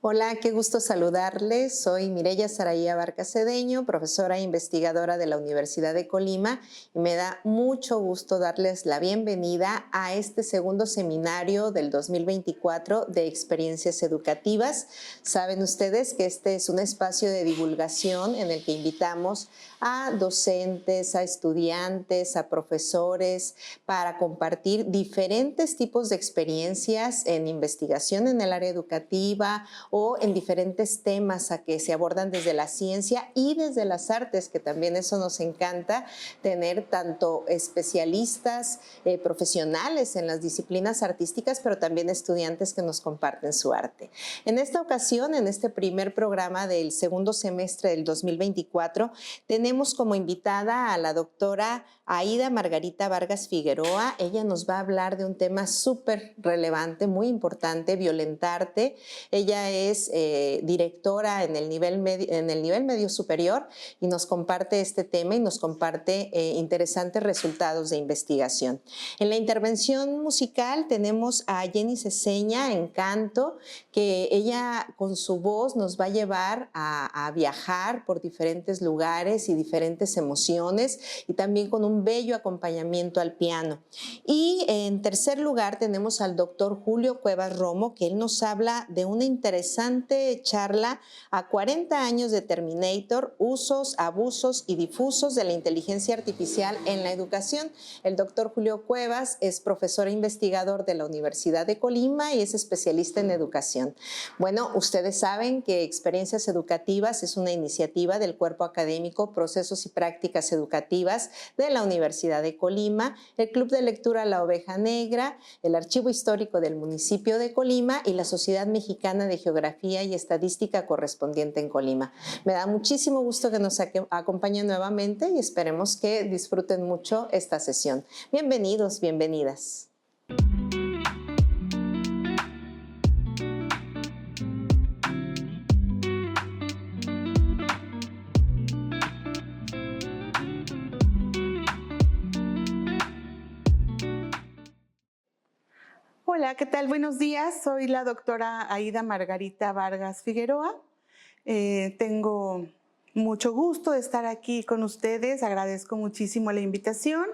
Hola, qué gusto saludarles. Soy Mireya Saraía Barca Cedeño, profesora e investigadora de la Universidad de Colima, y me da mucho gusto darles la bienvenida a este segundo seminario del 2024 de experiencias educativas. Saben ustedes que este es un espacio de divulgación en el que invitamos a docentes, a estudiantes, a profesores, para compartir diferentes tipos de experiencias en investigación en el área educativa o en diferentes temas a que se abordan desde la ciencia y desde las artes, que también eso nos encanta, tener tanto especialistas, profesionales en las disciplinas artísticas, pero también estudiantes que nos comparten su arte. En esta ocasión, en este primer programa del segundo semestre del 2024, tenemos como invitada a la doctora Aida Margarita Vargas Figueroa. Ella nos va a hablar de un tema súper relevante, muy importante, violentarte. Ella es directora en el nivel medio superior y nos comparte este tema y nos comparte interesantes resultados de investigación. En la intervención musical tenemos a Jenny Ceseña en canto, que ella con su voz nos va a llevar a viajar por diferentes lugares y diferentes emociones, y también con un bello acompañamiento al piano. Y en tercer lugar tenemos al doctor Julio Cuevas Romo, que él nos habla de una interesante charla a 40 años de Terminator: usos, abusos y difusos de la inteligencia artificial en la educación. El doctor Julio Cuevas es profesor e investigador de la Universidad de Colima y es especialista en educación. Bueno, ustedes saben que Experiencias Educativas es una iniciativa del Cuerpo Académico Procesos y Prácticas Educativas de la Universidad de Colima, el Club de Lectura La Oveja Negra, el Archivo Histórico del municipio de Colima y la Sociedad Mexicana de Geografía y Estadística correspondiente en Colima. Me da muchísimo gusto que nos acompañen nuevamente y esperemos que disfruten mucho esta sesión. Bienvenidos, bienvenidas. Hola, ¿qué tal? Buenos días. Soy la doctora Aida Margarita Vargas Figueroa. Tengo mucho gusto de estar aquí con ustedes. Agradezco muchísimo la invitación.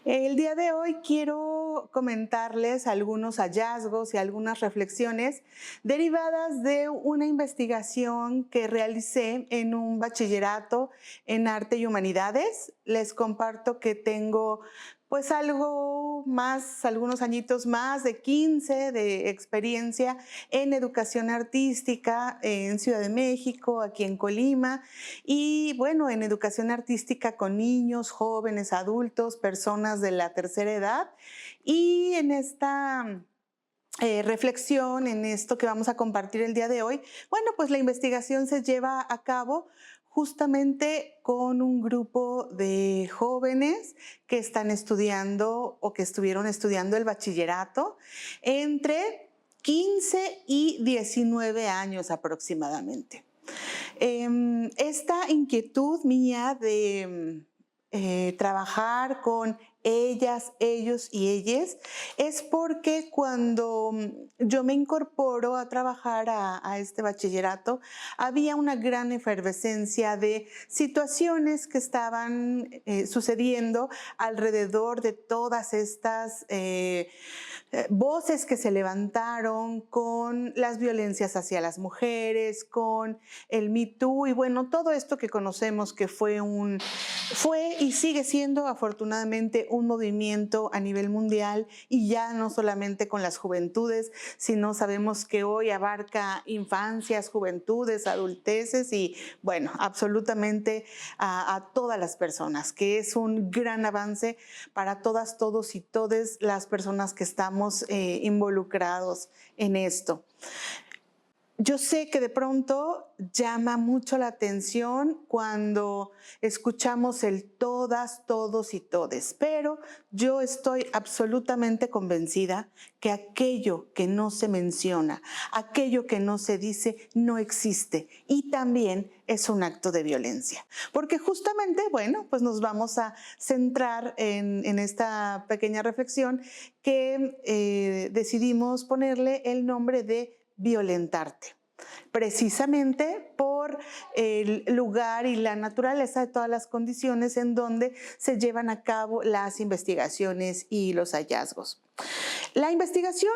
El día de hoy quiero comentarles algunos hallazgos y algunas reflexiones derivadas de una investigación que realicé en un bachillerato en Arte y Humanidades. Les comparto que tengo pues algo más, algunos añitos más de 15 de experiencia en educación artística en Ciudad de México, aquí en Colima, y bueno, en educación artística con niños, jóvenes, adultos, personas de la tercera edad. Y en esta reflexión, en esto que vamos a compartir el día de hoy, bueno, pues la investigación se lleva a cabo justamente con un grupo de jóvenes que están estudiando o que estuvieron estudiando el bachillerato entre 15 y 19 años aproximadamente. Esta inquietud mía de trabajar con ellas, ellos y ellas es porque cuando yo me incorporo a trabajar a este bachillerato, había una gran efervescencia de situaciones que estaban sucediendo alrededor de todas estas voces que se levantaron con las violencias hacia las mujeres, con el Me Too y bueno, todo esto que conocemos que fue y sigue siendo afortunadamente un movimiento a nivel mundial, y ya no solamente con las juventudes, sino sabemos que hoy abarca infancias, juventudes, adulteces y bueno, absolutamente a todas las personas, que es un gran avance para todas, todos y todas las personas que estamos involucrados en esto. Yo sé que de pronto llama mucho la atención cuando escuchamos el todas, todos y todes, pero yo estoy absolutamente convencida que aquello que no se menciona, aquello que no se dice, no existe, y también es un acto de violencia. Porque justamente, bueno, pues nos vamos a centrar en esta pequeña reflexión que decidimos ponerle el nombre de violentarte. precisamente por el lugar y la naturaleza de todas las condiciones en donde se llevan a cabo las investigaciones y los hallazgos. La investigación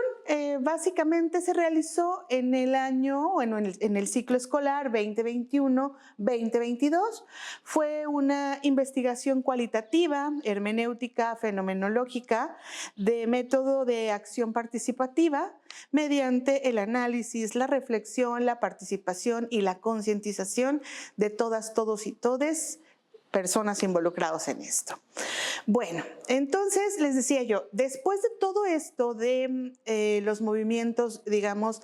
básicamente se realizó en el año, bueno, en el ciclo escolar 2021-2022. Fue una investigación cualitativa, hermenéutica, fenomenológica, de método de acción participativa, mediante el análisis, la reflexión, la participación y la concientización de todas, todos y todes, personas involucradas en esto. Bueno, entonces les decía yo, después de todo esto de los movimientos, digamos,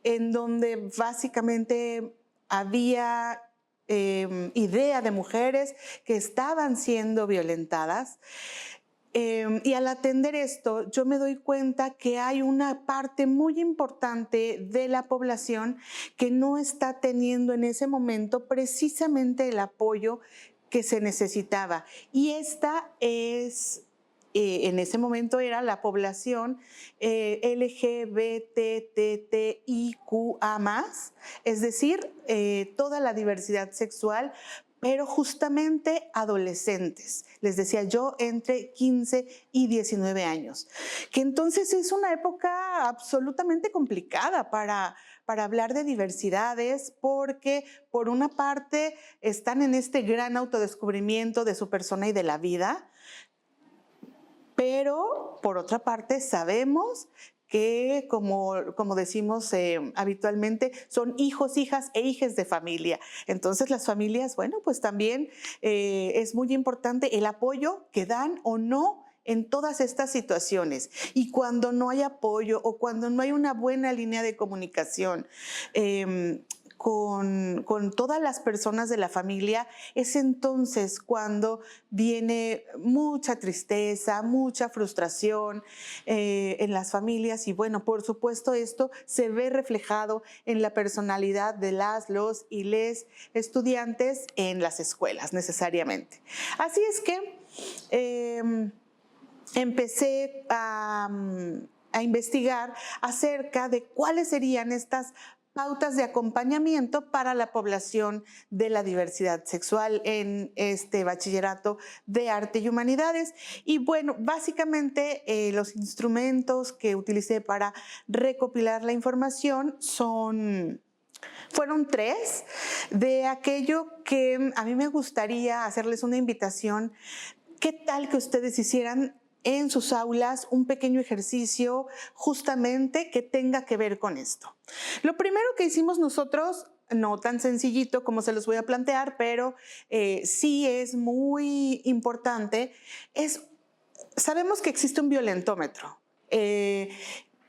en donde básicamente había idea de mujeres que estaban siendo violentadas, y al atender esto, yo me doy cuenta que hay una parte muy importante de la población que no está teniendo en ese momento precisamente el apoyo que se necesitaba. Y esta es, en ese momento era la población LGBTTIQA+, es decir, toda la diversidad sexual, pero justamente adolescentes, les decía yo, entre 15 y 19 años, que entonces es una época absolutamente complicada para hablar de diversidades, porque por una parte están en este gran autodescubrimiento de su persona y de la vida, pero por otra parte sabemos que, como decimos habitualmente, son hijos, hijas e hijes de familia. Entonces las familias, bueno, pues también es muy importante el apoyo que dan o no en todas estas situaciones. Y cuando no hay apoyo o cuando no hay una buena línea de comunicación con todas las personas de la familia, es entonces cuando viene mucha tristeza, mucha frustración en las familias. Y bueno, por supuesto esto se ve reflejado en la personalidad de los y les estudiantes en las escuelas necesariamente. Así es que empecé a investigar acerca de cuáles serían estas pautas de acompañamiento para la población de la diversidad sexual en este bachillerato de arte y humanidades. Y bueno, básicamente los instrumentos que utilicé para recopilar la información fueron 3, de aquello que a mí me gustaría hacerles una invitación. ¿Qué tal que ustedes hicieran en sus aulas un pequeño ejercicio justamente que tenga que ver con esto? Lo primero que hicimos nosotros, no tan sencillito como se los voy a plantear, pero sí es muy importante, sabemos que existe un violentómetro.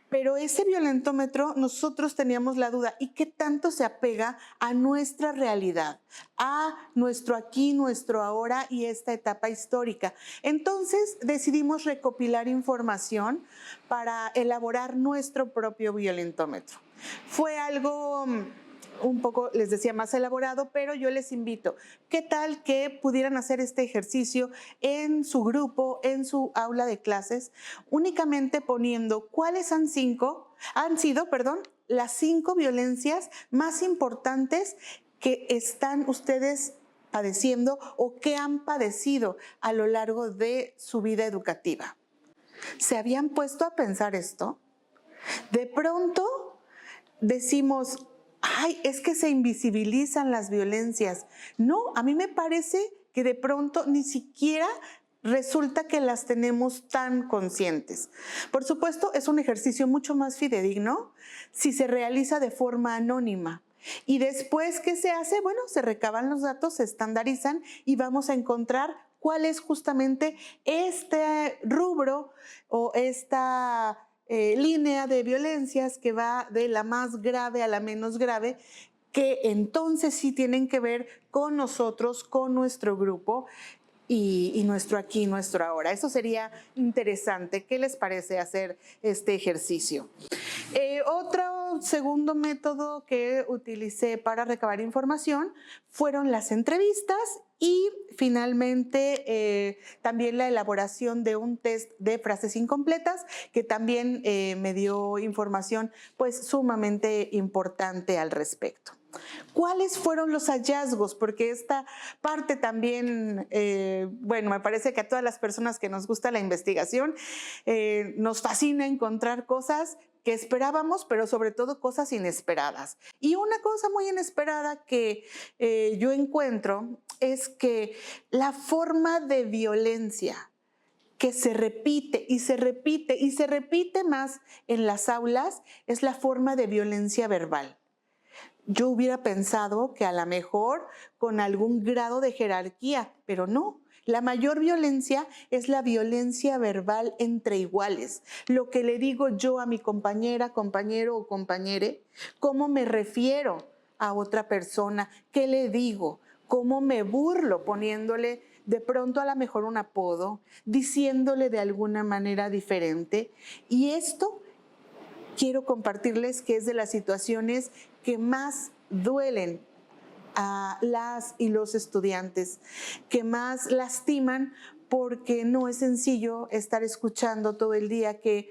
Pero ese violentómetro nosotros teníamos la duda, ¿y qué tanto se apega a nuestra realidad, a nuestro aquí, nuestro ahora y esta etapa histórica? Entonces decidimos recopilar información para elaborar nuestro propio violentómetro. Fue algo un poco, les decía, más elaborado, pero yo les invito, ¿qué tal que pudieran hacer este ejercicio en su grupo, en su aula de clases, únicamente poniendo cuáles han sido las 5 violencias más importantes que están ustedes padeciendo o que han padecido a lo largo de su vida educativa? ¿Se habían puesto a pensar esto? De pronto decimos, ay, es que se invisibilizan las violencias. No, a mí me parece que de pronto ni siquiera resulta que las tenemos tan conscientes. Por supuesto, es un ejercicio mucho más fidedigno si se realiza de forma anónima. Y después, ¿qué se hace? Bueno, se recaban los datos, se estandarizan y vamos a encontrar cuál es justamente este rubro o esta línea de violencias que va de la más grave a la menos grave, que entonces sí tienen que ver con nosotros, con nuestro grupo y nuestro aquí, nuestro ahora. Eso sería interesante. ¿Qué les parece hacer este ejercicio? Otro segundo método que utilicé para recabar información fueron las entrevistas Y finalmente, también la elaboración de un test de frases incompletas, que también me dio información pues sumamente importante al respecto. ¿Cuáles fueron los hallazgos? Porque esta parte también, bueno, me parece que a todas las personas que nos gusta la investigación, nos fascina encontrar cosas que esperábamos, pero sobre todo cosas inesperadas. Y una cosa muy inesperada que yo encuentro es que la forma de violencia que se repite y se repite y se repite más en las aulas es la forma de violencia verbal. Yo hubiera pensado que a lo mejor con algún grado de jerarquía, pero no. La mayor violencia es la violencia verbal entre iguales. Lo que le digo yo a mi compañera, compañero o compañere, cómo me refiero a otra persona, qué le digo, cómo me burlo poniéndole de pronto a lo mejor un apodo, diciéndole de alguna manera diferente. Y esto quiero compartirles que es de las situaciones que más duelen a las y los estudiantes, que más lastiman, porque no es sencillo estar escuchando todo el día que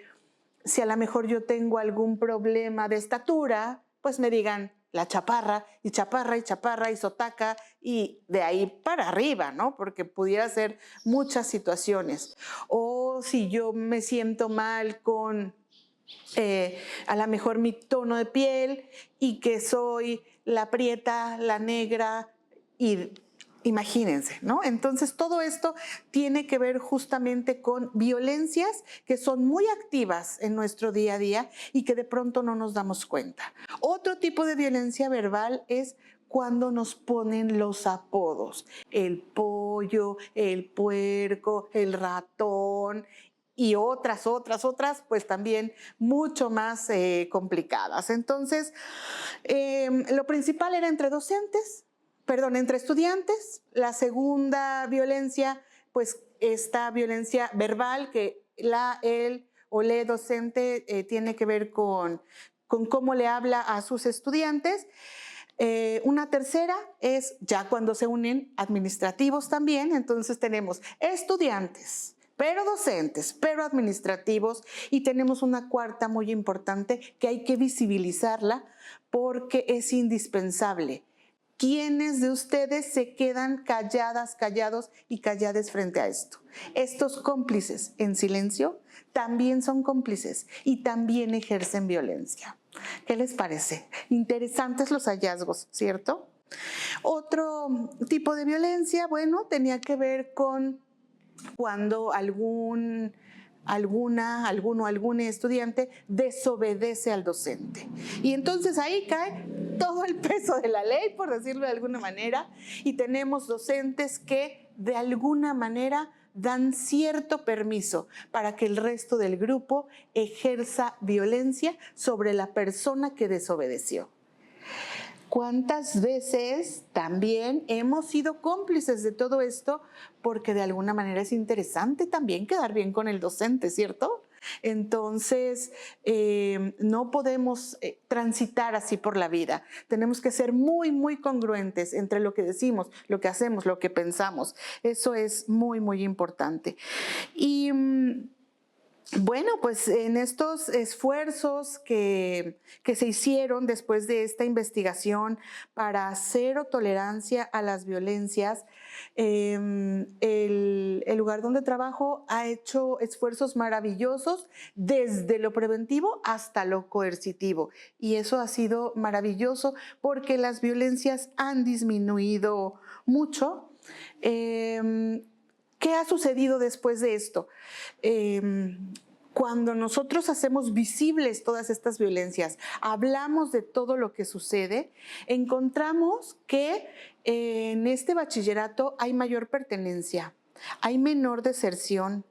si a lo mejor yo tengo algún problema de estatura, pues me digan la chaparra y chaparra y chaparra y sotaca y de ahí para arriba, ¿no? Porque pudiera ser muchas situaciones. O si yo me siento mal con a lo mejor mi tono de piel y que soy la prieta, la negra y imagínense, ¿no? Entonces todo esto tiene que ver justamente con violencias que son muy activas en nuestro día a día y que de pronto no nos damos cuenta. Otro tipo de violencia verbal es cuando nos ponen los apodos, el pollo, el puerco, el ratón y otras, pues también mucho más complicadas. Entonces, lo principal era entre entre estudiantes. La segunda violencia, pues esta violencia verbal que él o le docente tiene que ver con cómo le habla a sus estudiantes. Una tercera es ya cuando se unen administrativos también, entonces tenemos estudiantes, pero docentes, pero administrativos, y tenemos una cuarta muy importante que hay que visibilizarla porque es indispensable. ¿Quiénes de ustedes se quedan calladas, callados y callades frente a esto? Estos cómplices en silencio también son cómplices y también ejercen violencia. ¿Qué les parece? Interesantes los hallazgos, ¿cierto? Otro tipo de violencia, bueno, tenía que ver con cuando algún estudiante desobedece al docente. Y entonces ahí cae todo el peso de la ley, por decirlo de alguna manera, y tenemos docentes que de alguna manera dan cierto permiso para que el resto del grupo ejerza violencia sobre la persona que desobedeció. ¿Cuántas veces también hemos sido cómplices de todo esto? Porque de alguna manera es interesante también quedar bien con el docente, ¿cierto? Entonces, no podemos transitar así por la vida. Tenemos que ser muy, muy congruentes entre lo que decimos, lo que hacemos, lo que pensamos. Eso es muy, muy importante. Y bueno, pues en estos esfuerzos que se hicieron después de esta investigación para cero tolerancia a las violencias, el lugar donde trabajo ha hecho esfuerzos maravillosos desde lo preventivo hasta lo coercitivo. Y eso ha sido maravilloso porque las violencias han disminuido mucho. ¿Qué ha sucedido después de esto? Cuando nosotros hacemos visibles todas estas violencias, hablamos de todo lo que sucede, encontramos que en este bachillerato hay mayor pertenencia, hay menor deserción.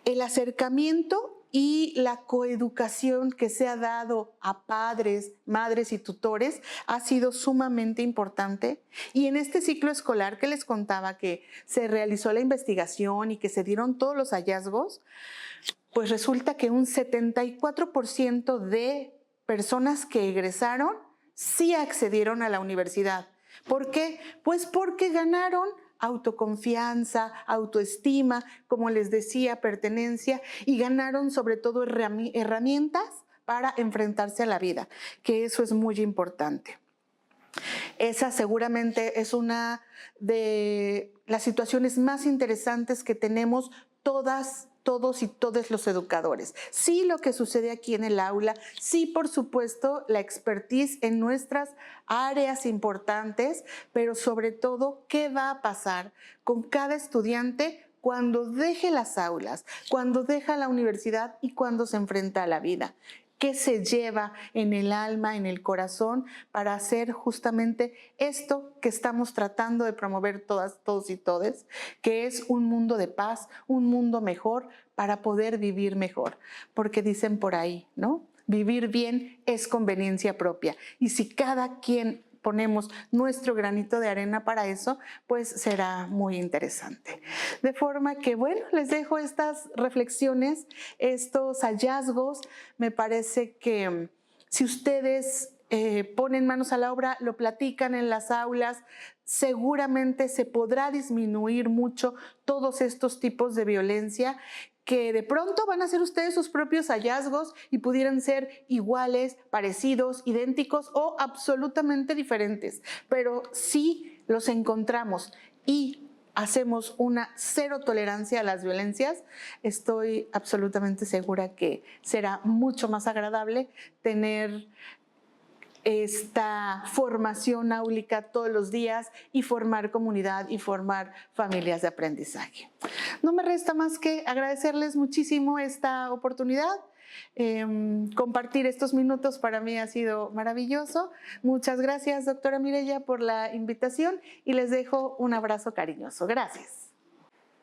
El acercamiento y la coeducación que se ha dado a padres, madres y tutores ha sido sumamente importante. Y en este ciclo escolar que les contaba que se realizó la investigación y que se dieron todos los hallazgos, pues resulta que un 74% de personas que egresaron sí accedieron a la universidad. ¿Por qué? Pues porque ganaron autoconfianza, autoestima, como les decía, pertenencia, y ganaron sobre todo herramientas para enfrentarse a la vida, que eso es muy importante. Esa seguramente es una de las situaciones más interesantes que tenemos todos y todos los educadores. Sí, lo que sucede aquí en el aula, sí, por supuesto, la expertise en nuestras áreas importantes, pero sobre todo, ¿qué va a pasar con cada estudiante cuando deje las aulas, cuando deja la universidad y cuando se enfrenta a la vida? ¿Qué se lleva en el alma, en el corazón, para hacer justamente esto que estamos tratando de promover todos y todes, que es un mundo de paz, un mundo mejor para poder vivir mejor? Porque dicen por ahí, ¿no? Vivir bien es conveniencia propia. Y si cada quien ponemos nuestro granito de arena para eso, pues será muy interesante. De forma que, bueno, les dejo estas reflexiones, estos hallazgos. Me parece que si ustedes ponen manos a la obra, lo platican en las aulas, seguramente se podrá disminuir mucho todos estos tipos de violencia que de pronto van a ser ustedes sus propios hallazgos y pudieran ser iguales, parecidos, idénticos o absolutamente diferentes. Pero si los encontramos y hacemos una cero tolerancia a las violencias, estoy absolutamente segura que será mucho más agradable tener esta formación áulica todos los días y formar comunidad y formar familias de aprendizaje. No me resta más que agradecerles muchísimo esta oportunidad. Compartir estos minutos para mí ha sido maravilloso. Muchas gracias, doctora Mireya, por la invitación y les dejo un abrazo cariñoso. Gracias.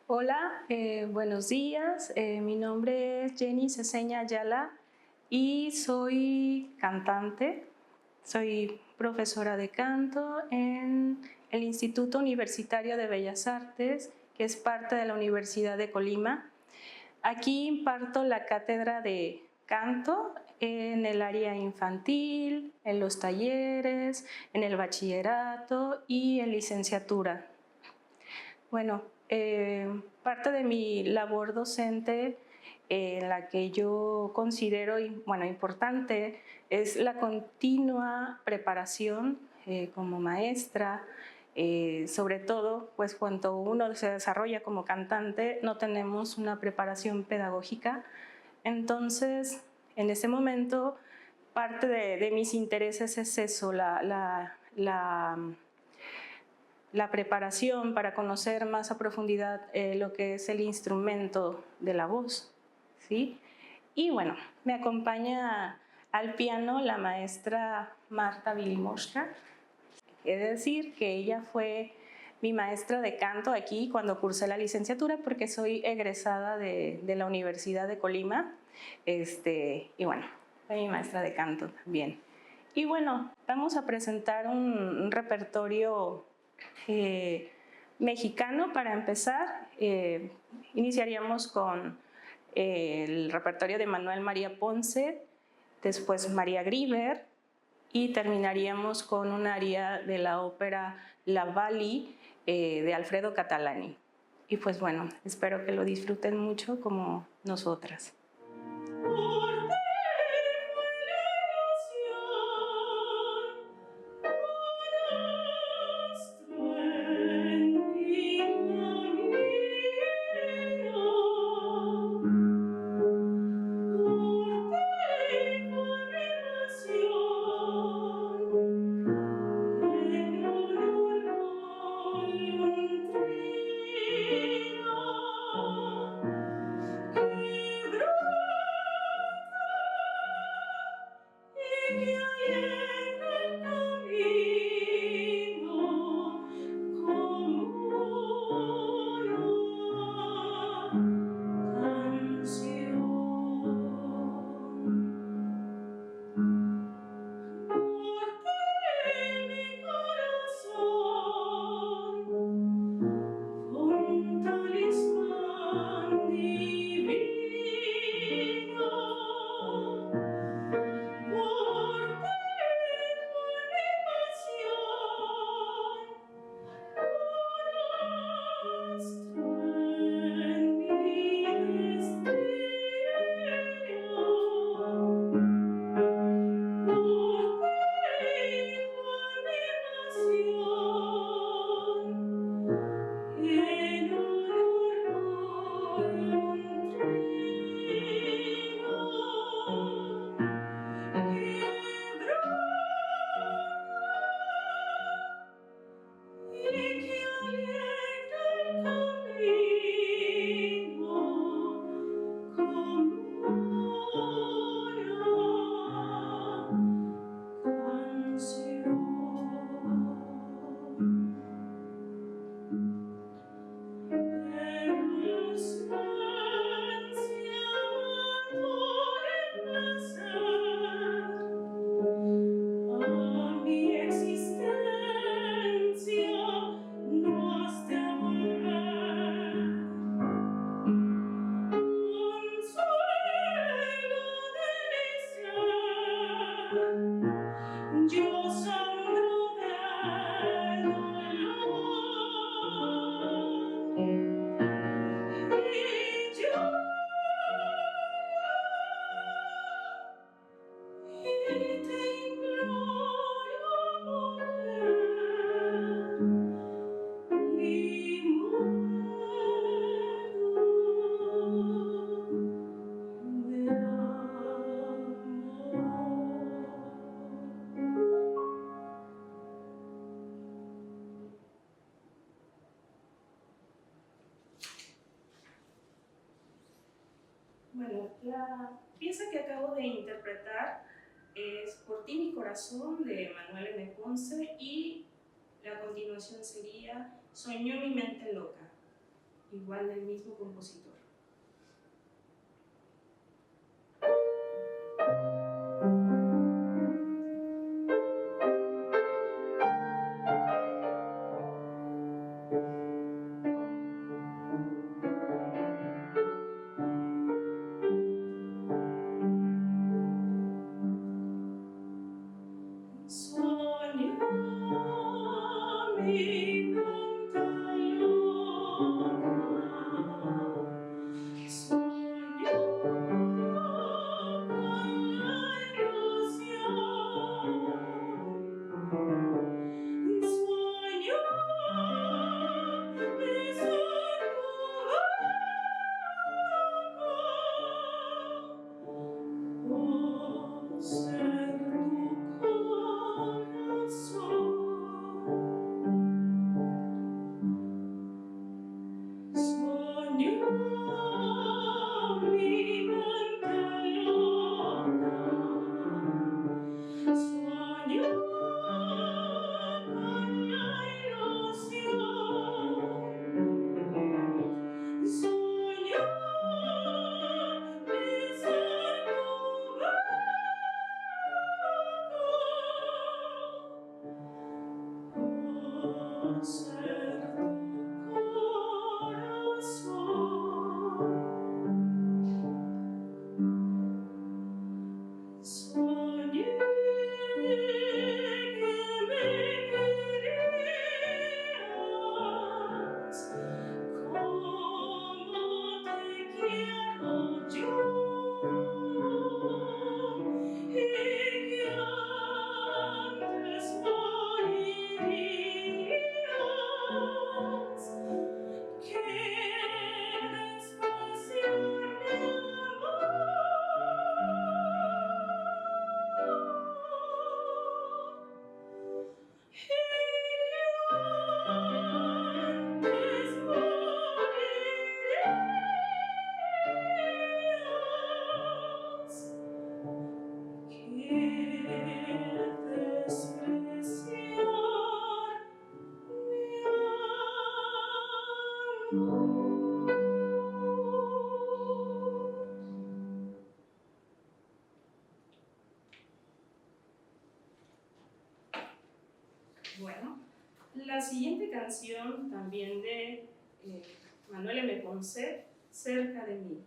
Hola, buenos días. Mi nombre es Jenny Ceseña Ayala y soy cantante. Soy profesora de canto en el Instituto Universitario de Bellas Artes, que es parte de la Universidad de Colima. Aquí imparto la cátedra de canto en el área infantil, en los talleres, en el bachillerato y en licenciatura. Bueno, parte de mi labor docente en la que yo considero importante es la continua preparación como maestra, sobre todo pues cuando uno se desarrolla como cantante no tenemos una preparación pedagógica. Entonces en ese momento parte de mis intereses es eso, la preparación para conocer más a profundidad lo que es el instrumento de la voz, ¿sí? Y bueno, me acompaña al piano la maestra Marta Vilimoshka. Es decir, que ella fue mi maestra de canto aquí cuando cursé la licenciatura porque soy egresada de la Universidad de Colima. Y bueno, fue mi maestra de canto también. Y bueno, vamos a presentar un repertorio mexicano para empezar. Iniciaríamos con el repertorio de Manuel María Ponce, después María Grieber y terminaríamos con un aria de la ópera La Valli de Alfredo Catalani. Y pues bueno, espero que lo disfruten mucho como nosotras. Bueno, la pieza que acabo de interpretar es Por ti mi corazón de Manuel M. Ponce y la continuación sería Soñó mi mente loca, igual del mismo compositor. Bueno, la siguiente canción también de Manuel M. Ponce, Cerca de mí.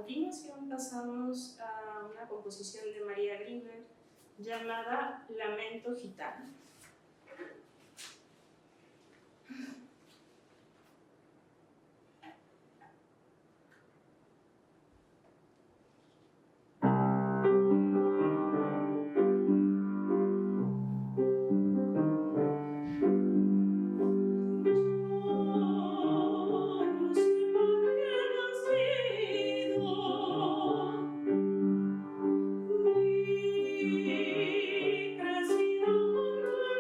continuación pasamos a una composición de María Grieber llamada Lamento Gitano. Crecido junto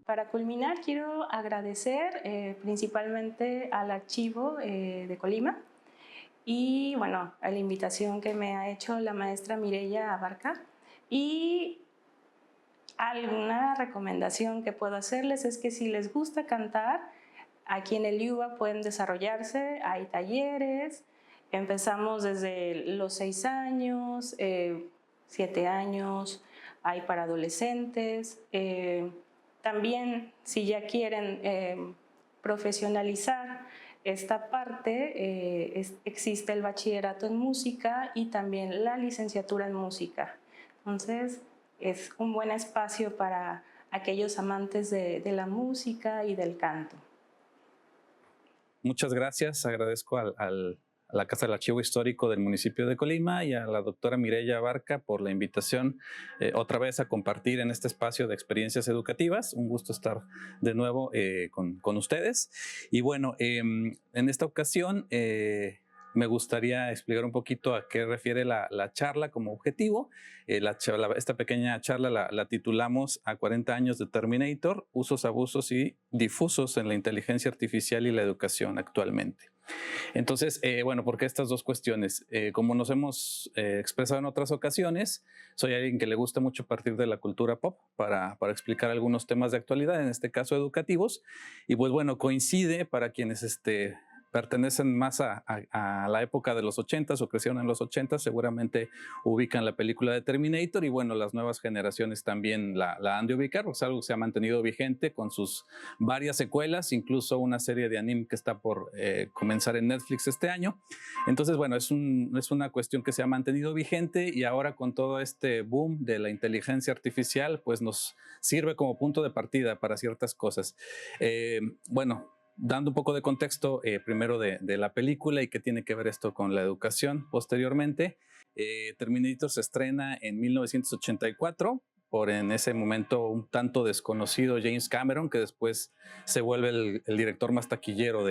Para culminar, quiero agradecer principalmente al archivo de Colima y bueno, a la invitación que me ha hecho la maestra Mireya Abarca. Y alguna recomendación que puedo hacerles es que si les gusta cantar, aquí en el IUBA pueden desarrollarse, hay talleres, empezamos desde los 6 años, 7 años, hay para adolescentes. También, si ya quieren profesionalizar esta parte, existe el bachillerato en música y también la licenciatura en música. Entonces, es un buen espacio para aquellos amantes de la música y del canto. Muchas gracias. Agradezco a la Casa del Archivo Histórico del municipio de Colima y a la doctora Mireya Abarca por la invitación otra vez a compartir en este espacio de experiencias educativas. Un gusto estar de nuevo con ustedes. Y bueno, en esta ocasión me gustaría explicar un poquito a qué refiere la charla como objetivo. Esta pequeña charla la titulamos A 40 años de Terminator, usos, abusos y difusos en la inteligencia artificial y la educación actualmente. Entonces, bueno, ¿por qué estas dos cuestiones? Como nos hemos expresado en otras ocasiones, soy alguien que le gusta mucho partir de la cultura pop para explicar algunos temas de actualidad, en este caso educativos, y pues bueno, coincide para quienes pertenecen más a la época de los 80s o crecieron en los 80s, seguramente ubican la película de Terminator y bueno, las nuevas generaciones también la han de ubicar, porque es algo que se ha mantenido vigente con sus varias secuelas, incluso una serie de anime que está por comenzar en Netflix este año. Entonces, bueno, es una cuestión que se ha mantenido vigente y ahora con todo este boom de la inteligencia artificial, pues nos sirve como punto de partida para ciertas cosas. Bueno, dando un poco de contexto primero de la película y qué tiene que ver esto con la educación posteriormente. Terminator se estrena en 1984 por en ese momento un tanto desconocido James Cameron, que después se vuelve el director más taquillero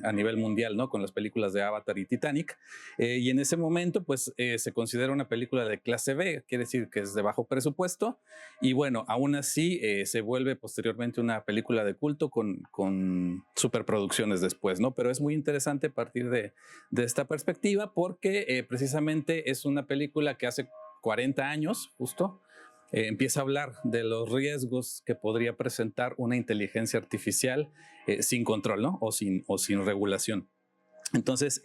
a nivel mundial, ¿no? Con las películas de Avatar y Titanic. Y en ese momento pues se considera una película de clase B, quiere decir que es de bajo presupuesto. Y bueno, aún así se vuelve posteriormente una película de culto con superproducciones después, ¿no? Pero es muy interesante partir de esta perspectiva porque precisamente es una película que hace 40 años, justo, empieza a hablar de los riesgos que podría presentar una inteligencia artificial sin control, ¿no? o sin regulación. Entonces,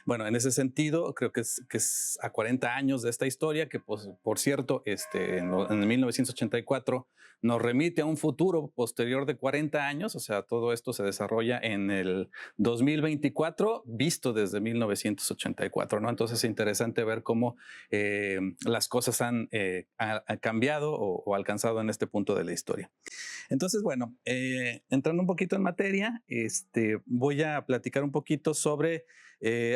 bueno, en ese sentido, creo que es a 40 años de esta historia, que pues, por cierto, en 1984 nos remite a un futuro posterior de 40 años, o sea, todo esto se desarrolla en el 2024, visto desde 1984, ¿no? Entonces es interesante ver cómo las cosas han cambiado o alcanzado en este punto de la historia. Entonces, bueno, entrando un poquito en materia, voy a platicar un poquito sobre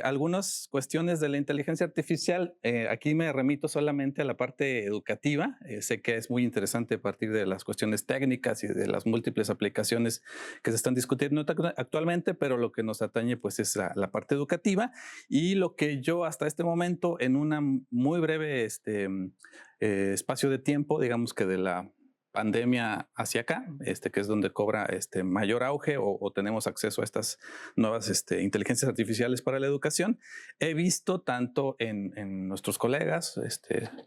algunas cuestiones de la inteligencia artificial. Aquí me remito solamente a la parte educativa. Sé que es muy interesante a partir de las cuestiones técnicas y de las múltiples aplicaciones que se están discutiendo actualmente, pero lo que nos atañe pues es la parte educativa y lo que yo hasta este momento en una muy breve espacio de tiempo, digamos que de la pandemia hacia acá, que es donde cobra mayor auge o tenemos acceso a estas nuevas inteligencias artificiales para la educación, he visto tanto en nuestros colegas,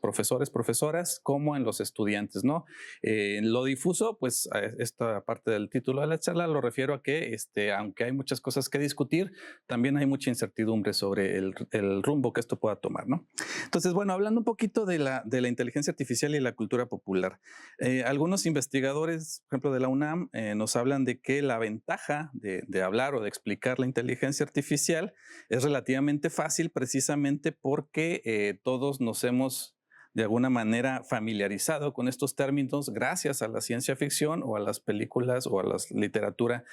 profesores, profesoras, como en los estudiantes, ¿no? En lo difuso, pues esta parte del título de la charla lo refiero a que aunque hay muchas cosas que discutir, también hay mucha incertidumbre sobre el rumbo que esto pueda tomar, ¿no? Entonces, bueno, hablando un poquito de la inteligencia artificial y la cultura popular, algunos investigadores, por ejemplo, de la UNAM, nos hablan de que la ventaja de hablar o de explicar la inteligencia artificial es relativamente fácil precisamente porque todos nos hemos de alguna manera familiarizado con estos términos gracias a la ciencia ficción o a las películas o a la literatura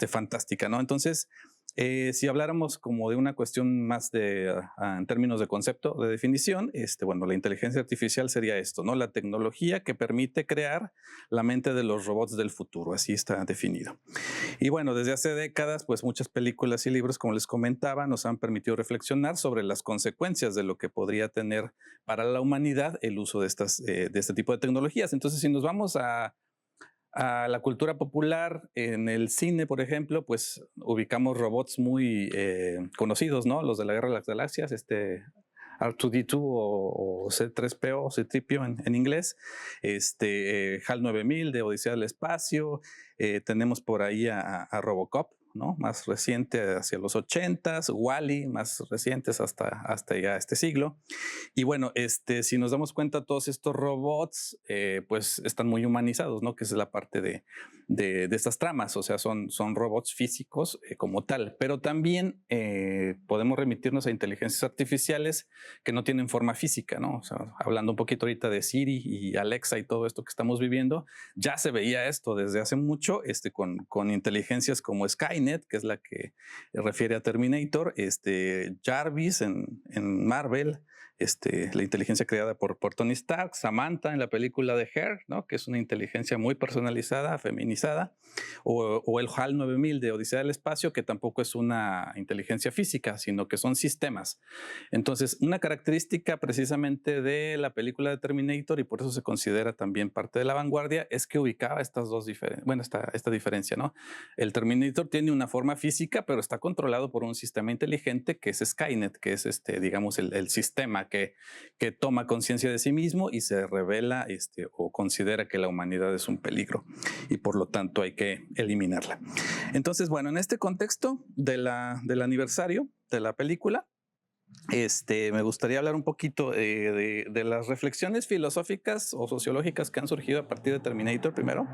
fantástica, ¿no? Entonces, si habláramos como de una cuestión más en términos de concepto, de definición, bueno, la inteligencia artificial sería esto, ¿no? La tecnología que permite crear la mente de los robots del futuro, así está definido. Y bueno, desde hace décadas, pues muchas películas y libros, como les comentaba, nos han permitido reflexionar sobre las consecuencias de lo que podría tener para la humanidad el uso de este tipo de tecnologías. Entonces, si nos vamos a A la cultura popular, en el cine, por ejemplo, pues ubicamos robots muy conocidos, ¿no? Los de la Guerra de las Galaxias, R2D2 o C3PO o C-3PO en inglés, HAL 9000 de Odisea del Espacio, tenemos por ahí a Robocop, ¿no? Más reciente hacia los 80s, Wall-E, más recientes hasta ya este siglo. Y bueno, si nos damos cuenta, todos estos robots pues están muy humanizados, ¿no? Que es la parte de estas tramas, o sea, son robots físicos como tal, pero también podemos remitirnos a inteligencias artificiales que no tienen forma física, ¿no? O sea, hablando un poquito ahorita de Siri y Alexa y todo esto que estamos viviendo, ya se veía esto desde hace mucho con inteligencias como Skynet, que es la que refiere a Terminator, Jarvis en Marvel, la inteligencia creada por Tony Stark, Samantha en la película de Her, ¿no? Que es una inteligencia muy personalizada, feminizada, o el HAL 9000 de Odisea del Espacio, que tampoco es una inteligencia física, sino que son sistemas. Entonces, una característica precisamente de la película de Terminator, y por eso se considera también parte de la vanguardia, es que ubicaba estas dos diferencias, bueno, esta diferencia, ¿no? El Terminator tiene una forma física, pero está controlado por un sistema inteligente que es Skynet, que es digamos, el sistema que toma conciencia de sí mismo y se revela o considera que la humanidad es un peligro y por lo tanto hay que eliminarla. Entonces, bueno, en este contexto del aniversario de la película, me gustaría hablar un poquito de las reflexiones filosóficas o sociológicas que han surgido a partir de Terminator primero.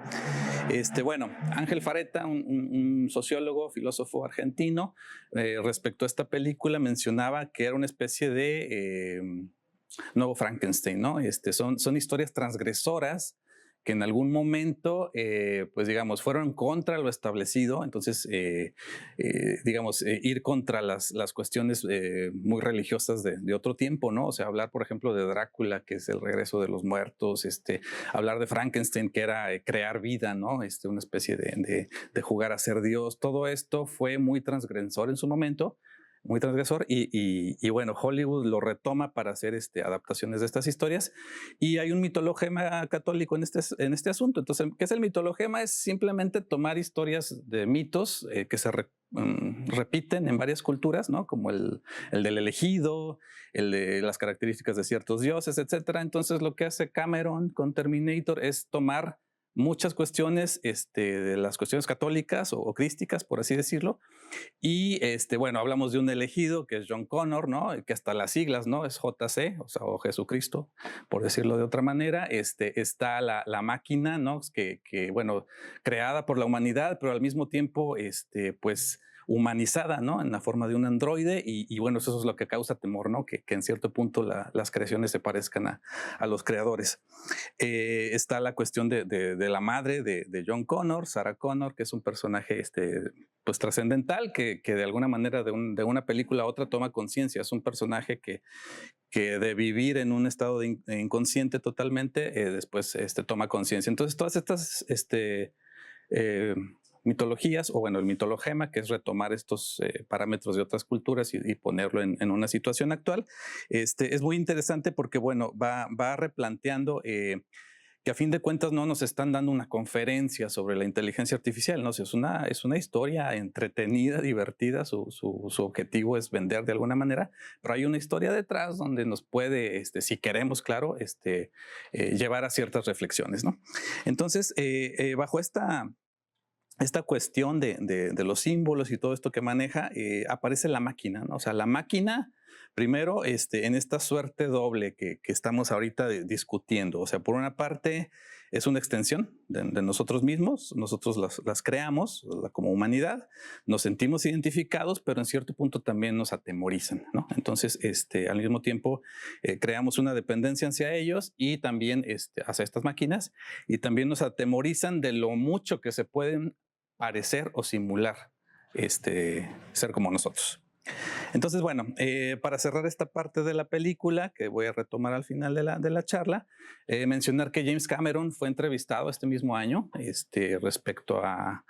Bueno, Ángel Fareta, un sociólogo, filósofo argentino, respecto a esta película mencionaba que era una especie de nuevo Frankenstein, ¿no? Son historias transgresoras que en algún momento, pues digamos, fueron contra lo establecido. Entonces, digamos, ir contra las cuestiones muy religiosas de otro tiempo, ¿no? O sea, hablar, por ejemplo, de Drácula, que es el regreso de los muertos, hablar de Frankenstein, que era crear vida, ¿no? Una especie de jugar a ser Dios. Todo esto fue muy transgresor en su momento, muy transgresor, y bueno, Hollywood lo retoma para hacer adaptaciones de estas historias, y hay un mitologema católico en este asunto. Entonces, ¿qué es el mitologema? Es simplemente tomar historias de mitos que se repiten en varias culturas, ¿no? Como el del elegido, el de las características de ciertos dioses, etcétera. Entonces, lo que hace Cameron con Terminator es tomar muchas cuestiones, de las cuestiones católicas o crísticas, por así decirlo. Y bueno, hablamos de un elegido que es John Connor, ¿no? Que hasta las siglas, ¿no? Es JC, o sea, o Jesucristo, por decirlo de otra manera. Está la máquina, ¿no? Que, bueno, creada por la humanidad, pero al mismo tiempo, pues, humanizada, ¿no? En la forma de un androide, y bueno, eso es lo que causa temor, ¿no? Que en cierto punto las creaciones se parezcan a los creadores. Está la cuestión de la madre de John Connor, Sarah Connor, que es un personaje pues trascendental, que de alguna manera de una película a otra toma conciencia. Es un personaje que de vivir en un estado de inconsciente totalmente, después toma conciencia. Entonces, todas estas mitologías, o bueno, el mitologema, que es retomar estos parámetros de otras culturas y ponerlo en una situación actual, es muy interesante porque, bueno, va replanteando que a fin de cuentas no nos están dando una conferencia sobre la inteligencia artificial, ¿no? O sea, es una historia entretenida, divertida, su objetivo es vender de alguna manera, pero hay una historia detrás donde nos puede, si queremos, claro, llevar a ciertas reflexiones, ¿no? Entonces, bajo esta cuestión de los símbolos y todo esto que maneja, aparece la máquina, ¿no? O sea, la máquina, primero, en esta suerte doble que estamos ahorita discutiendo. O sea, por una parte, es una extensión de nosotros mismos, nosotros las creamos como humanidad, nos sentimos identificados, pero en cierto punto también nos atemorizan, ¿no? Entonces, al mismo tiempo, creamos una dependencia hacia ellos y también hacia estas máquinas, y también nos atemorizan de lo mucho que se pueden parecer o simular ser como nosotros. Entonces, bueno, para cerrar esta parte de la película, que voy a retomar al final de la charla, mencionar que James Cameron fue entrevistado este mismo año respecto a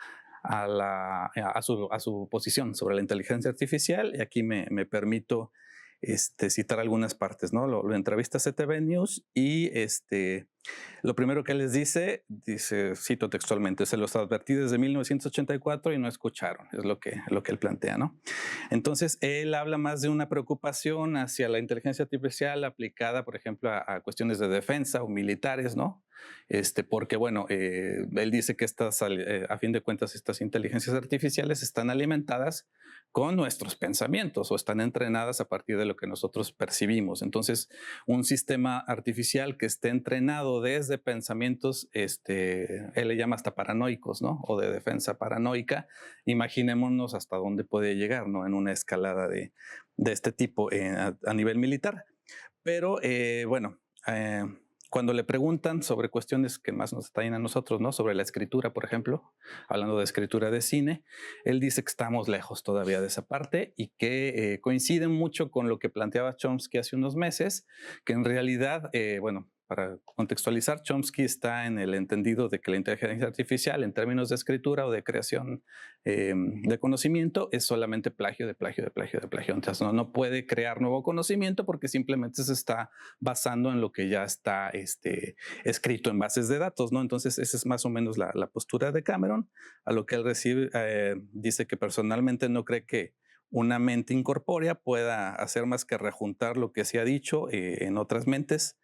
su posición sobre la inteligencia artificial, y aquí me permito citar algunas partes, ¿no? Lo entrevista CTV News, y Lo primero que les dice, cito textualmente, se los advertí desde 1984 y no escucharon, es lo que él plantea, ¿no? Entonces, él habla más de una preocupación hacia la inteligencia artificial aplicada, por ejemplo, a cuestiones de defensa o militares, ¿no? Porque, bueno, él dice que a fin de cuentas, estas inteligencias artificiales están alimentadas con nuestros pensamientos o están entrenadas a partir de lo que nosotros percibimos. Entonces, un sistema artificial que esté entrenado desde pensamientos, él le llama hasta paranoicos, ¿no? O de defensa paranoica, imaginémonos hasta dónde puede llegar, ¿no? En una escalada de este tipo a nivel militar. Pero, bueno, cuando le preguntan sobre cuestiones que más nos atañen a nosotros, ¿no? Sobre la escritura, por ejemplo, hablando de escritura de cine, él dice que estamos lejos todavía de esa parte y que coincide mucho con lo que planteaba Chomsky hace unos meses, que en realidad, bueno, para contextualizar, Chomsky está en el entendido de que la inteligencia artificial en términos de escritura o de creación de conocimiento es solamente plagio de plagio de plagio de plagio. Entonces no puede crear nuevo conocimiento porque simplemente se está basando en lo que ya está escrito en bases de datos, ¿no? Entonces esa es más o menos la postura de Cameron, a lo que él dice que personalmente no cree que una mente incorpórea pueda hacer más que rejuntar lo que se ha dicho en otras mentes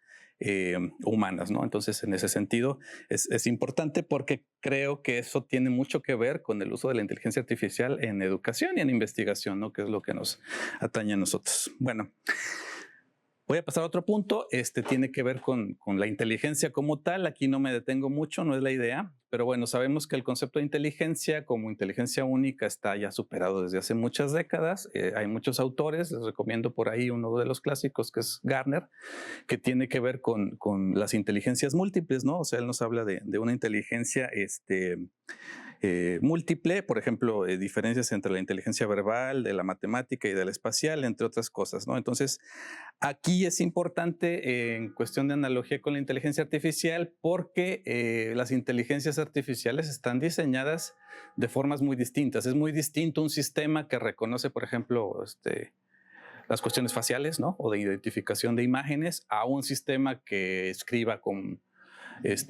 humanas, ¿no? Entonces, en ese sentido, es importante porque creo que eso tiene mucho que ver con el uso de la inteligencia artificial en educación y en investigación, ¿no? Que es lo que nos atañe a nosotros. Bueno, voy a pasar a otro punto. Tiene que ver con la inteligencia como tal. Aquí no me detengo mucho, no es la idea. Pero bueno, sabemos que el concepto de inteligencia como inteligencia única está ya superado desde hace muchas décadas. Hay muchos autores, les recomiendo por ahí uno de los clásicos que es Garner, que tiene que ver con las inteligencias múltiples, ¿no? O sea, él nos habla de una inteligencia múltiple, por ejemplo, diferencias entre la inteligencia verbal, de la matemática y de la espacial, entre otras cosas, ¿no? Entonces, aquí es importante en cuestión de analogía con la inteligencia artificial porque las inteligencias artificiales están diseñadas de formas muy distintas. Es muy distinto un sistema que reconoce, por ejemplo, las cuestiones faciales, ¿no? O de identificación de imágenes, a un sistema que escriba con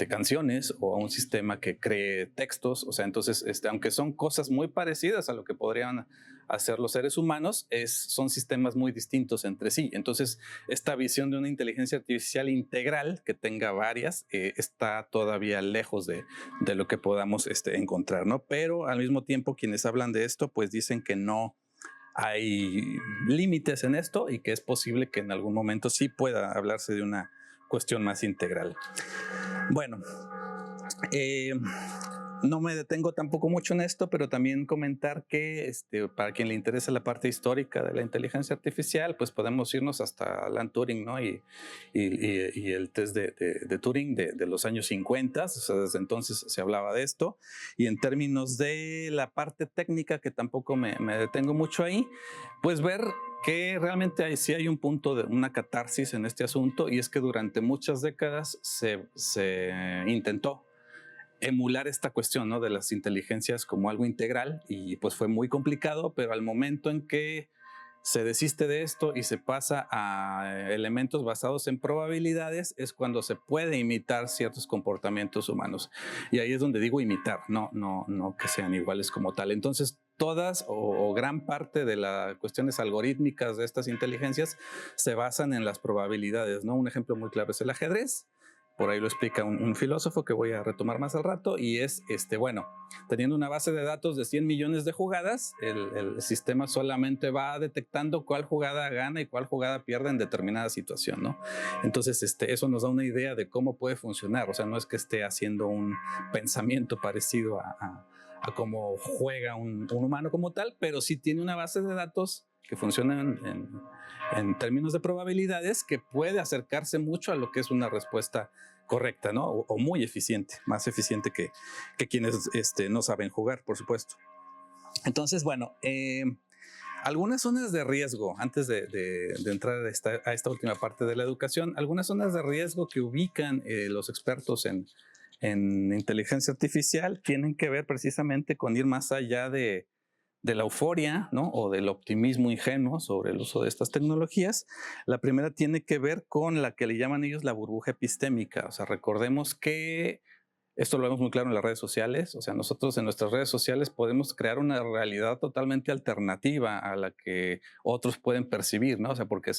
canciones o a un sistema que cree textos. O sea, entonces, aunque son cosas muy parecidas a lo que podrían hacer los seres humanos, son sistemas muy distintos entre sí. Entonces, esta visión de una inteligencia artificial integral que tenga varias está todavía lejos de lo que podamos encontrar, ¿no? Pero al mismo tiempo, quienes hablan de esto, pues dicen que no hay límites en esto y que es posible que en algún momento sí pueda hablarse de una cuestión más integral. Bueno, no me detengo tampoco mucho en esto, pero también comentar que para quien le interesa la parte histórica de la inteligencia artificial, pues podemos irnos hasta Alan Turing, ¿no? Y el test de Turing de los años 50, o sea, desde entonces se hablaba de esto. Y en términos de la parte técnica, que tampoco me detengo mucho ahí, pues ver que realmente sí hay un punto de una catarsis en este asunto, y es que durante muchas décadas se intentó emular esta cuestión, ¿no? De las inteligencias como algo integral, y pues fue muy complicado, pero al momento en que se desiste de esto y se pasa a elementos basados en probabilidades es cuando se puede imitar ciertos comportamientos humanos. Y ahí es donde digo imitar, no que sean iguales como tal. Entonces, todas o gran parte de las cuestiones algorítmicas de estas inteligencias se basan en las probabilidades, ¿no? Un ejemplo muy claro es el ajedrez. Por ahí lo explica un filósofo que voy a retomar más al rato, y es, bueno, teniendo una base de datos de 100 millones de jugadas, el sistema solamente va detectando cuál jugada gana y cuál jugada pierde en determinada situación, ¿no? Entonces, eso nos da una idea de cómo puede funcionar. O sea, no es que esté haciendo un pensamiento parecido a cómo juega un humano como tal, pero sí tiene una base de datos que funcionan en términos de probabilidades, que puede acercarse mucho a lo que es una respuesta correcta, ¿no? O muy eficiente, más eficiente que quienes no saben jugar, por supuesto. Entonces, bueno, algunas zonas de riesgo, antes de entrar a esta última parte de la educación, algunas zonas de riesgo que ubican los expertos en inteligencia artificial tienen que ver precisamente con ir más allá de de la euforia, ¿no? O del optimismo ingenuo sobre el uso de estas tecnologías. La primera tiene que ver con la que le llaman ellos la burbuja epistémica. O sea, recordemos que esto lo vemos muy claro en las redes sociales. O sea, nosotros en nuestras redes sociales podemos crear una realidad totalmente alternativa a la que otros pueden percibir, ¿no? O sea, porque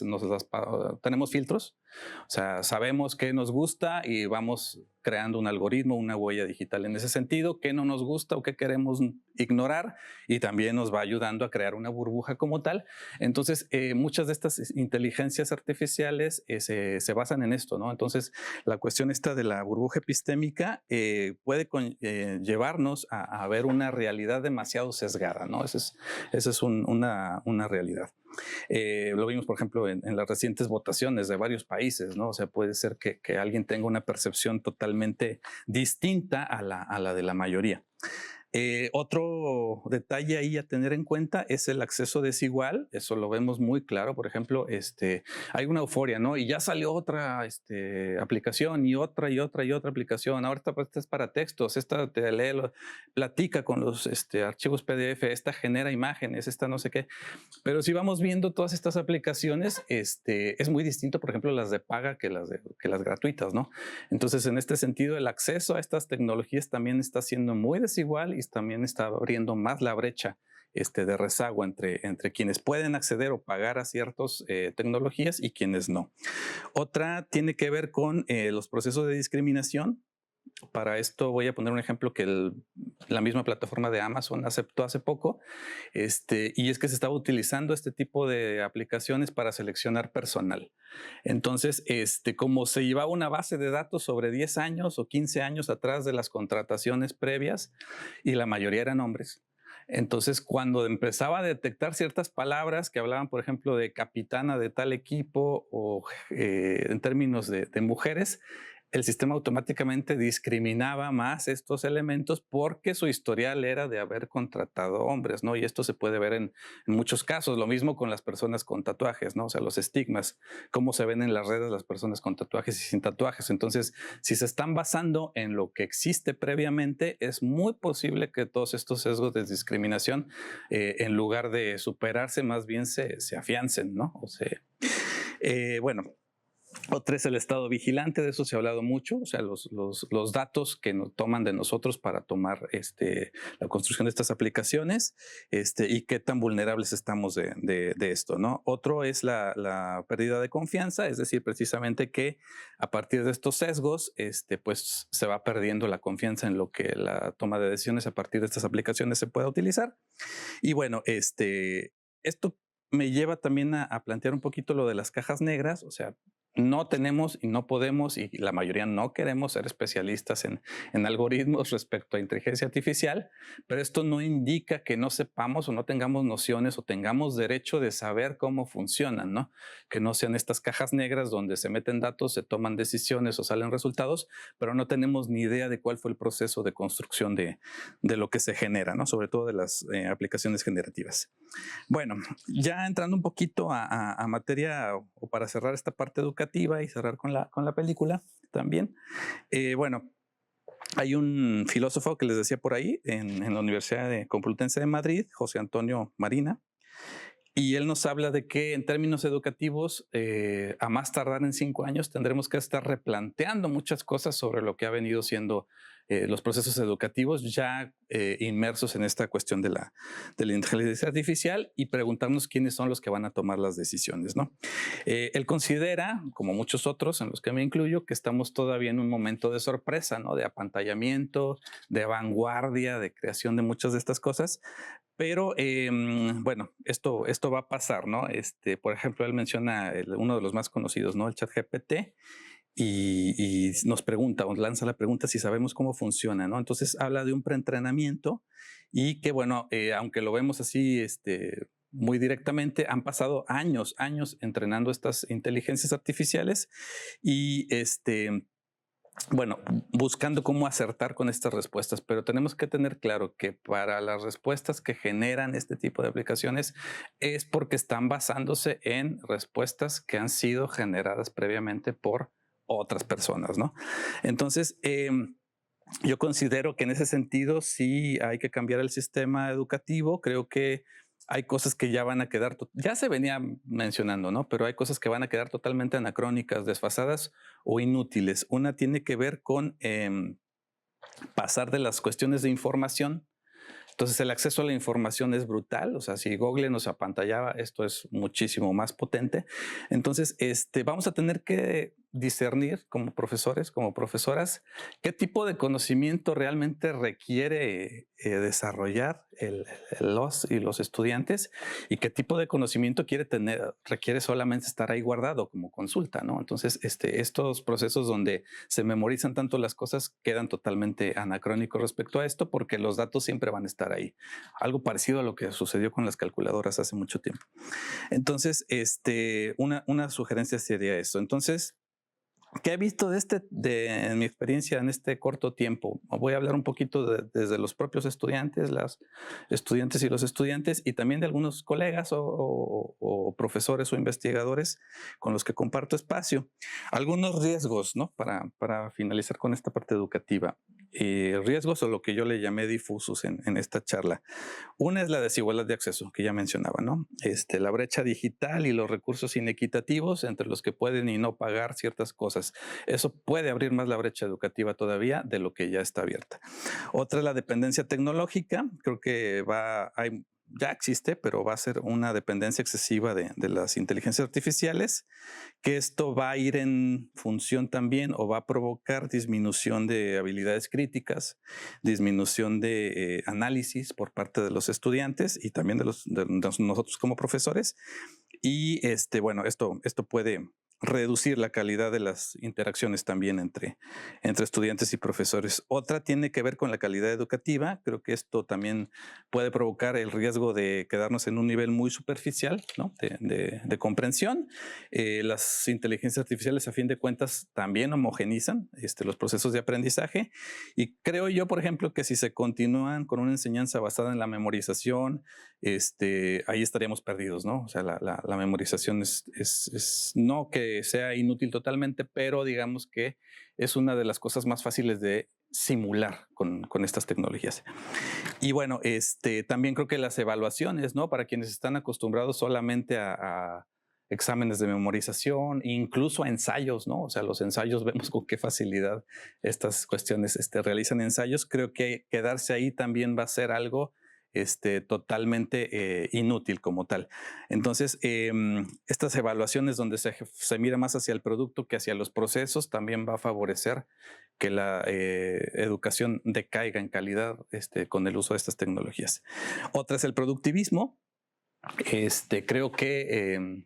tenemos filtros. O sea, sabemos qué nos gusta y vamos creando un algoritmo, una huella digital en ese sentido, qué no nos gusta o qué queremos ignorar, y también nos va ayudando a crear una burbuja como tal. Entonces, muchas de estas inteligencias artificiales se basan en esto, ¿no? Entonces, la cuestión esta de la burbuja epistémica puede llevarnos a ver una realidad demasiado sesgada, ¿no? Esa es una realidad. Lo vimos, por ejemplo, en las recientes votaciones de varios países, ¿no? O sea, puede ser que alguien tenga una percepción totalmente distinta a la de la mayoría. Otro detalle ahí a tener en cuenta es el acceso desigual. Eso lo vemos muy claro. Por ejemplo, hay una euforia, ¿no? Y ya salió otra aplicación y otra aplicación. Ahora esta es para textos, esta te lee, platica con los archivos PDF, esta genera imágenes, esta no sé qué. Pero si vamos viendo todas estas aplicaciones, es muy distinto, por ejemplo, las de paga que las gratuitas, ¿no? Entonces, en este sentido, el acceso a estas tecnologías también está siendo muy desigual y también está abriendo más la brecha de rezago entre quienes pueden acceder o pagar a ciertas tecnologías y quienes no. Otra tiene que ver con los procesos de discriminación. Para esto voy a poner un ejemplo que la misma plataforma de Amazon aceptó hace poco, y es que se estaba utilizando este tipo de aplicaciones para seleccionar personal. Entonces, como se llevaba una base de datos sobre 10 años o 15 años atrás de las contrataciones previas, y la mayoría eran hombres, entonces cuando empezaba a detectar ciertas palabras que hablaban, por ejemplo, de capitana de tal equipo o en términos de mujeres, el sistema automáticamente discriminaba más estos elementos porque su historial era de haber contratado hombres, ¿no? Y esto se puede ver en muchos casos. Lo mismo con las personas con tatuajes, ¿no? O sea, los estigmas, cómo se ven en las redes las personas con tatuajes y sin tatuajes. Entonces, si se están basando en lo que existe previamente, es muy posible que todos estos sesgos de discriminación, en lugar de superarse, más bien se afiancen, ¿no? O sea, bueno. Otra es el estado vigilante, de eso se ha hablado mucho, o sea, los datos que nos toman de nosotros para tomar la construcción de estas aplicaciones, y qué tan vulnerables estamos de esto, ¿no? Otro es la pérdida de confianza, es decir, precisamente que a partir de estos sesgos, pues se va perdiendo la confianza en lo que la toma de decisiones a partir de estas aplicaciones se pueda utilizar. Y bueno, esto me lleva también a plantear un poquito lo de las cajas negras, o sea, no tenemos y no podemos, y la mayoría no queremos ser especialistas en algoritmos respecto a inteligencia artificial, pero esto no indica que no sepamos o no tengamos nociones o tengamos derecho de saber cómo funcionan, ¿no? Que no sean estas cajas negras donde se meten datos, se toman decisiones o salen resultados, pero no tenemos ni idea de cuál fue el proceso de construcción de lo que se genera, ¿no? Sobre todo de las aplicaciones generativas. Bueno, ya entrando un poquito a materia o para cerrar esta parte educativa y cerrar con la película también. Bueno, hay un filósofo que les decía por ahí en la Universidad Complutense de Madrid, José Antonio Marina, y él nos habla de que en términos educativos, a más tardar en 5 años, tendremos que estar replanteando muchas cosas sobre lo que ha venido siendo los procesos educativos ya inmersos en esta cuestión de la inteligencia artificial, y preguntarnos quiénes son los que van a tomar las decisiones, ¿no? Él considera, como muchos otros en los que me incluyo, que estamos todavía en un momento de sorpresa, ¿no? De apantallamiento, de vanguardia, de creación de muchas de estas cosas. Pero bueno, esto va a pasar, ¿no? Por ejemplo, él menciona uno de los más conocidos, ¿no? El ChatGPT. Y nos pregunta o lanza la pregunta si sabemos cómo funciona, ¿no? Entonces habla de un preentrenamiento y que, bueno, aunque lo vemos así muy directamente, han pasado años entrenando estas inteligencias artificiales y bueno, buscando cómo acertar con estas respuestas, pero tenemos que tener claro que para las respuestas que generan este tipo de aplicaciones es porque están basándose en respuestas que han sido generadas previamente por otras personas, ¿no? Entonces, yo considero que en ese sentido sí hay que cambiar el sistema educativo. Creo que hay cosas que ya van a quedar, ya se venía mencionando, ¿no? Pero hay cosas que van a quedar totalmente anacrónicas, desfasadas o inútiles. Una tiene que ver con pasar de las cuestiones de información. Entonces el acceso a la información es brutal, o sea, si Google nos apantallaba, esto es muchísimo más potente. Entonces, vamos a tener que discernir como profesores, como profesoras, qué tipo de conocimiento realmente requiere desarrollar los y los estudiantes y qué tipo de conocimiento requiere solamente estar ahí guardado como consulta, ¿no? Entonces, estos procesos donde se memorizan tanto las cosas quedan totalmente anacrónicos respecto a esto porque los datos siempre van a estar ahí. Algo parecido a lo que sucedió con las calculadoras hace mucho tiempo. Entonces, una sugerencia sería esto. Entonces, ¿qué he visto en mi experiencia en este corto tiempo? Voy a hablar un poquito desde los propios estudiantes, las estudiantes y los estudiantes, y también de algunos colegas o profesores o investigadores con los que comparto espacio. Algunos riesgos, ¿no? Para finalizar con esta parte educativa. Riesgos o lo que yo le llamé difusos en esta charla. Una es la desigualdad de acceso, que ya mencionaba, ¿no? La brecha digital y los recursos inequitativos entre los que pueden y no pagar ciertas cosas. Eso puede abrir más la brecha educativa todavía de lo que ya está abierta. Otra es la dependencia tecnológica. Creo que ya existe, pero va a ser una dependencia excesiva de las inteligencias artificiales, que esto va a ir en función también o va a provocar disminución de habilidades críticas, disminución de análisis por parte de los estudiantes y también de nosotros como profesores. Y bueno, esto puede reducir la calidad de las interacciones también entre estudiantes y profesores. Otra tiene que ver con la calidad educativa. Creo que esto también puede provocar el riesgo de quedarnos en un nivel muy superficial, ¿no? de comprensión. Las inteligencias artificiales, a fin de cuentas, también homogenizan los procesos de aprendizaje. Y creo yo, por ejemplo, que si se continúan con una enseñanza basada en la memorización, ahí estaríamos perdidos, ¿no? O sea, la memorización es no que sea inútil totalmente, pero digamos que es una de las cosas más fáciles de simular con estas tecnologías. Y bueno, también creo que las evaluaciones, ¿no? Para quienes están acostumbrados solamente a exámenes de memorización, incluso a ensayos, ¿no? O sea, los ensayos, vemos con qué facilidad estas cuestiones realizan ensayos. Creo que quedarse ahí también va a ser algo totalmente inútil como tal. Entonces, estas evaluaciones donde se mira más hacia el producto que hacia los procesos también va a favorecer que la educación decaiga en calidad con el uso de estas tecnologías. Otra es el productivismo. Creo que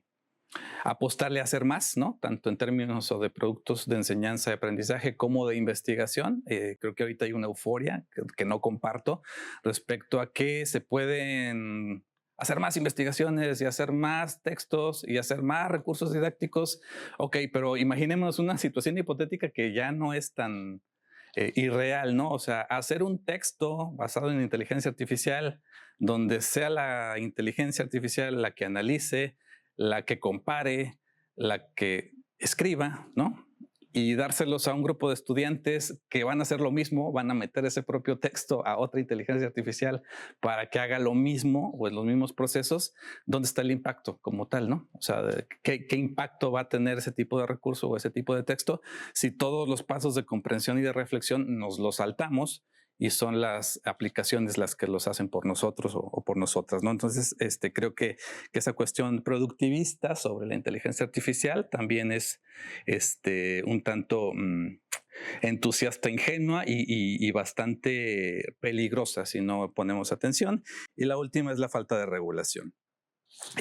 apostarle a hacer más, ¿no? Tanto en términos de productos de enseñanza y aprendizaje como de investigación. Creo que ahorita hay una euforia que no comparto respecto a que se pueden hacer más investigaciones y hacer más textos y hacer más recursos didácticos. Ok, pero imaginemos una situación hipotética que ya no es tan irreal, ¿no? O sea, hacer un texto basado en inteligencia artificial donde sea la inteligencia artificial la que analice, la que compare, la que escriba, ¿no? Y dárselos a un grupo de estudiantes que van a hacer lo mismo, van a meter ese propio texto a otra inteligencia artificial para que haga lo mismo o en los mismos procesos. ¿Dónde está el impacto como tal, no? O sea, ¿qué impacto va a tener ese tipo de recurso o ese tipo de texto si todos los pasos de comprensión y de reflexión nos los saltamos y son las aplicaciones las que los hacen por nosotros o por nosotras, ¿no? Entonces, creo que esa cuestión productivista sobre la inteligencia artificial también es un tanto entusiasta, ingenua y bastante peligrosa si no ponemos atención. Y la última es la falta de regulación.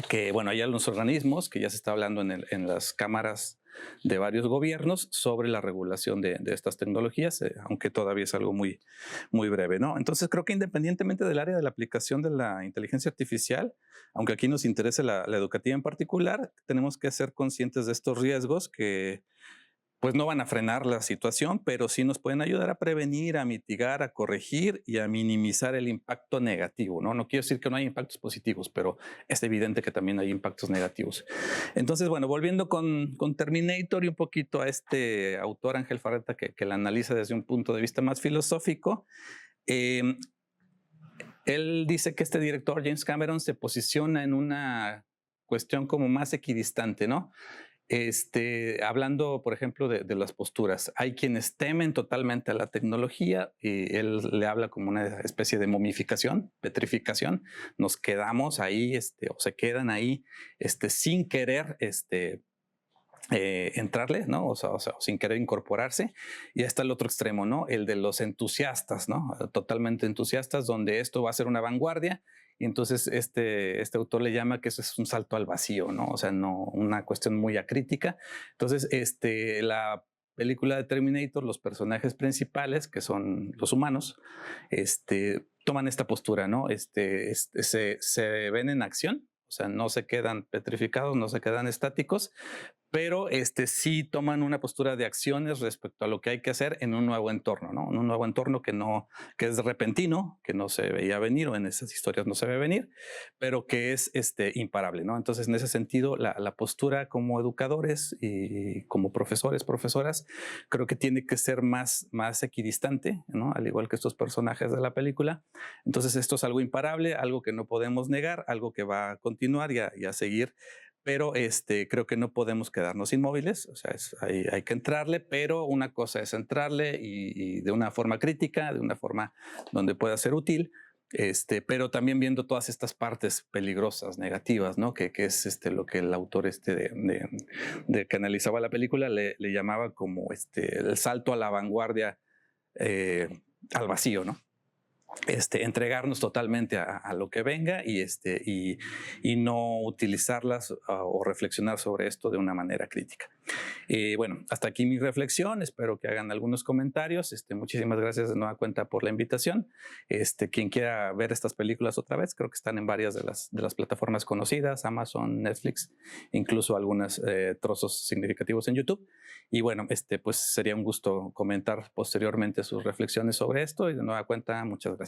Que, bueno, hay algunos organismos que ya se está hablando en las cámaras de varios gobiernos sobre la regulación de estas tecnologías, aunque todavía es algo muy, muy breve, ¿no? Entonces creo que independientemente del área de la aplicación de la inteligencia artificial, aunque aquí nos interese la educativa en particular, tenemos que ser conscientes de estos riesgos que pues no van a frenar la situación, pero sí nos pueden ayudar a prevenir, a mitigar, a corregir y a minimizar el impacto negativo, ¿no? No quiero decir que no hay impactos positivos, pero es evidente que también hay impactos negativos. Entonces, bueno, volviendo con Terminator y un poquito a este autor Ángel Farreta que la analiza desde un punto de vista más filosófico, él dice que este director, James Cameron, se posiciona en una cuestión como más equidistante, ¿no? Hablando, por ejemplo, de las posturas, hay quienes temen totalmente a la tecnología y él le habla como una especie de momificación, petrificación. Nos quedamos ahí, o se quedan ahí, sin querer, entrarle, ¿no? O sea, sin querer incorporarse. Y está el otro extremo, ¿no? El de los entusiastas, ¿no? Totalmente entusiastas, donde esto va a ser una vanguardia. Y entonces este autor le llama que eso es un salto al vacío, ¿no? O sea, no una cuestión muy acrítica. Entonces, la película de Terminator, los personajes principales, que son los humanos, toman esta postura, ¿no? Se ven en acción, o sea, no se quedan petrificados, no se quedan estáticos, pero sí toman una postura de acciones respecto a lo que hay que hacer en un nuevo entorno, ¿no? En un nuevo entorno que es repentino, que no se veía venir o en esas historias no se ve venir, pero que es imparable, ¿no? Entonces, en ese sentido, la postura como educadores y como profesores, profesoras, creo que tiene que ser más equidistante, ¿no? Al igual que estos personajes de la película. Entonces, esto es algo imparable, algo que no podemos negar, algo que va a continuar y a seguir, pero creo que no podemos quedarnos inmóviles, o sea, hay que entrarle, pero una cosa es entrarle y de una forma crítica, de una forma donde pueda ser útil, pero también viendo todas estas partes peligrosas, negativas, ¿no? Que es lo que el autor de que analizaba la película le llamaba como el salto a la vanguardia, al vacío, ¿no? Entregarnos totalmente a lo que venga y no utilizarlas o reflexionar sobre esto de una manera crítica. Bueno, hasta aquí mi reflexión. Espero que hagan algunos comentarios. Muchísimas gracias de nueva cuenta por la invitación. Quien quiera ver estas películas otra vez, creo que están en varias de las plataformas conocidas, Amazon, Netflix, incluso algunos trozos significativos en YouTube. Y bueno, pues sería un gusto comentar posteriormente sus reflexiones sobre esto y de nueva cuenta, muchas gracias.